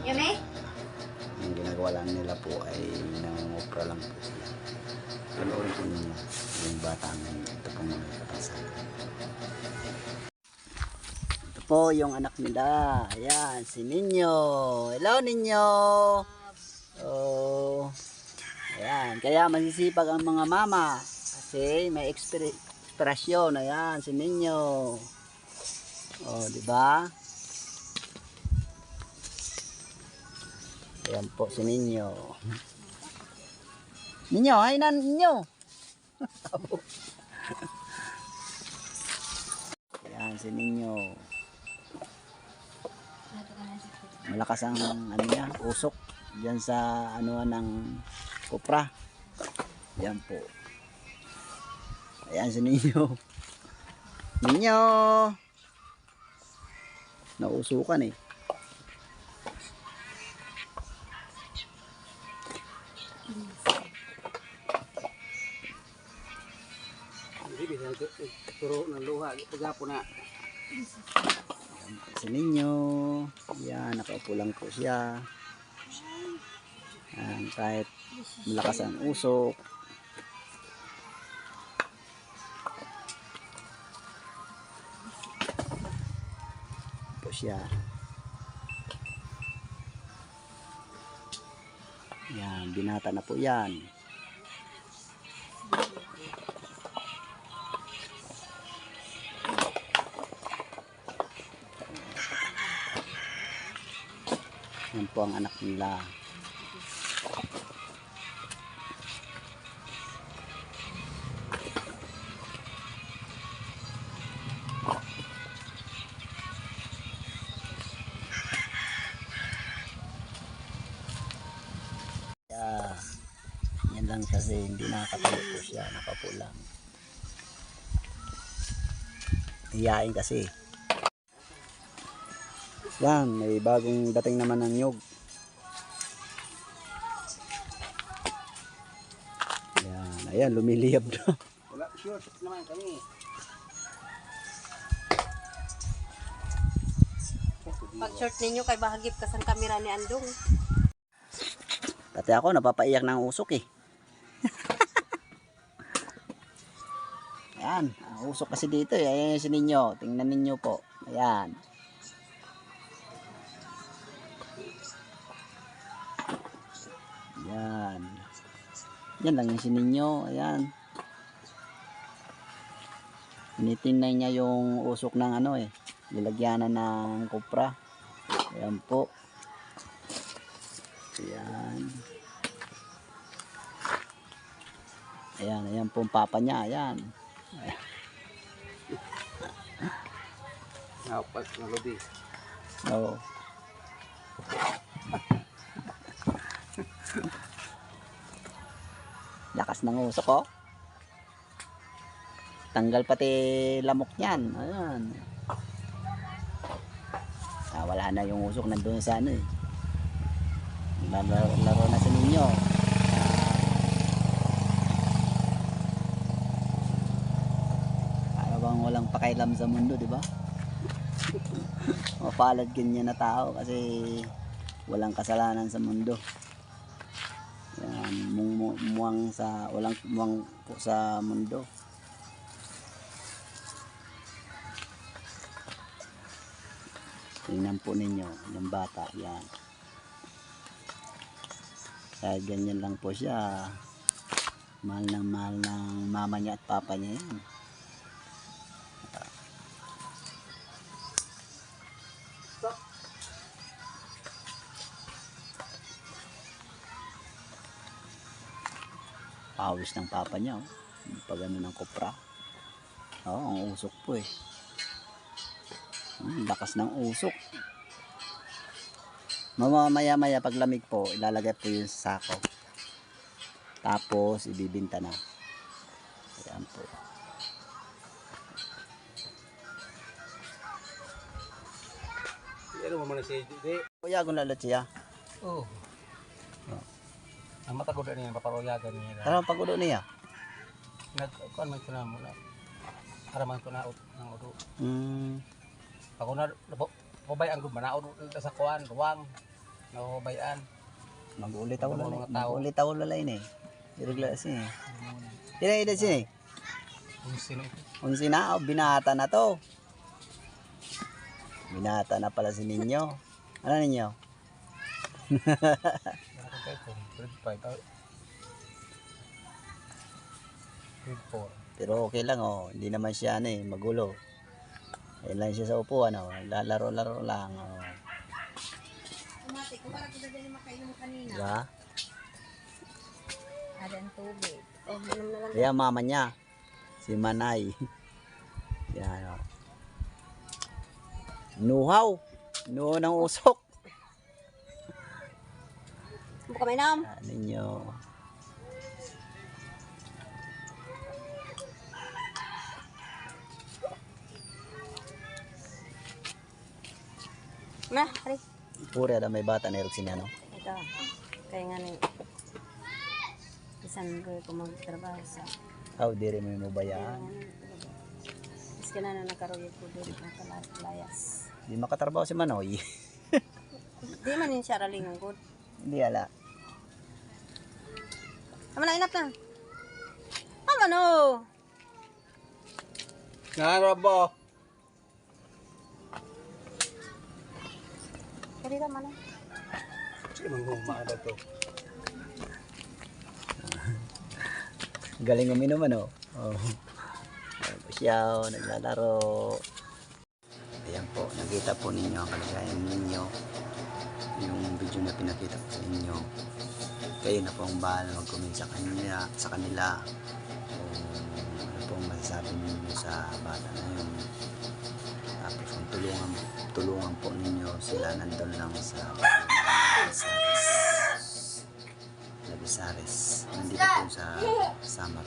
Yumi? Yung ginagawa lang nila po ay nangungupra lang po sila. Panoorin po ninyo yung bata ng ito pong mga kapasal. Ito po yung anak nila. Ayan, si Ninyo. Hello, Ninyo. Oh, ayan, kaya masisipag ang mga mama kasi may ekspresyon. Ayan, si Ninyo. Oh, di ba? Ayan po si Ninyo. Ninyo, ay na Ninyo. Ayan si Ninyo. Malakas ang ano niya, usok diyan sa ano ng kopra. Ayan po. Ayan si Ninyo. Ninyo. Nausukan eh. Hindi bisa turo ng luha. Pagapo na. Si Ninyo. Yan, nakaupo lang po siya. Yan, kahit malakas ang usok. Po siya. Yan, binata na po yan. Yan po ang anak nila. Yan lang kasi hindi nakakatayo po siya, nakapo lang. Hiyain kasi. Yan, may bagong dating naman ng nyug. Yan, ayan, lumiliyab na. Wala, sure naman kami. Pag-short ninyo kay bahagip ka sa kamera ni Andong. Pati ako, napapaiyak ng usok eh. Ayan, ang usok kasi dito eh. Ayan si Ninyo, tingnan ninyo po. Ayan. Ayan. Yan lang yung si Ninyo. Ayan. Tinitingnan niya yung usok ng ano eh. Lilagyanan ng kopra. Ayan po. Ayan. Ayan, ayan po ang papa niya. Ayan. Napas na lobby. Oo. Lakas ng usok oh. Tanggal pati lamok niyan. Ayan. Wala na yung usok nandun sa ano eh. Laro na sa Ninyo. Para bang walang pakailam sa mundo, di ba? Mapalad ganyan na tao kasi walang kasalanan sa mundo. Yan, muwang sa walang muwang po sa mundo. Tingnan po ninyo yung bata yan. Kahit ganyan lang po siya, mahal ng mama niya at papa niya yan. Pawis ng papa niya oh. Pag ano ng kopra. Oo, ang usok po eh. Lakas ng usok. Mamaya pag lamig po, ilalagay po yung sako. Tapos ibibinta na. Ayan po. Ano mo na si Dede? Kuya, kung lalot siya. Oh. Ang mata ko doon niya, paparoyagan niya. Ano pag-udo niya? Nagkuhan man ko na muna. Para man ko na ng udo. Ako na, pabay ang gumana, udo sa kuhan, ruwang. nahubayaan. Mag-ulit-taw Mga lalay. tao. Mag-ulit-taw lalay ni. Irugla sini. Ila ida sini. Kung sino ito. Unsi na, oh, binata na to. Binata na pala si ninyo. Ano ninyo? Nakakita ito. Grade 5. Grade 4. Pero okay lang oh, hindi naman siya ano eh, magulo. Ayun lang siya sa upuan oh, lalaro-laro lang oh. Mati, kung parang kita dyan makainom kanina. Diba? Ada ang tubig. Oh, inom na lang. Kaya mama niya, si Manay. Yan oh. Nuhaw. Nuhaw ng usok. Buka may nam. Yan ninyo. Na, hari. Puri ada may bata na erok sinano. Ito. Kaya nga ni isang ko magtrabaho sa Aw, diri mo bayaan. is ka na nakaroon ko doon nakalayas. Di makatrabaho si Manoy. Di man yun siya ralingon ko. Hindi ala. Tama na, inap na. Tama no. Narabo! Kaya tama na. Sige, manghumada to. Galing uminom ano. Oh. Siya oh, naglalaro. Ayan po, nakita po ninyo ang kalagayan ninyo. Yung video na pinakita ko sa inyo. Kayo na po ang bahala mag-comment sa kanila. Kung ano pong masasabi ninyo sa bata na yun. Tapos kung tulungan po ninyo sila nandun lang sa Labisares. Nandito po sa Samar.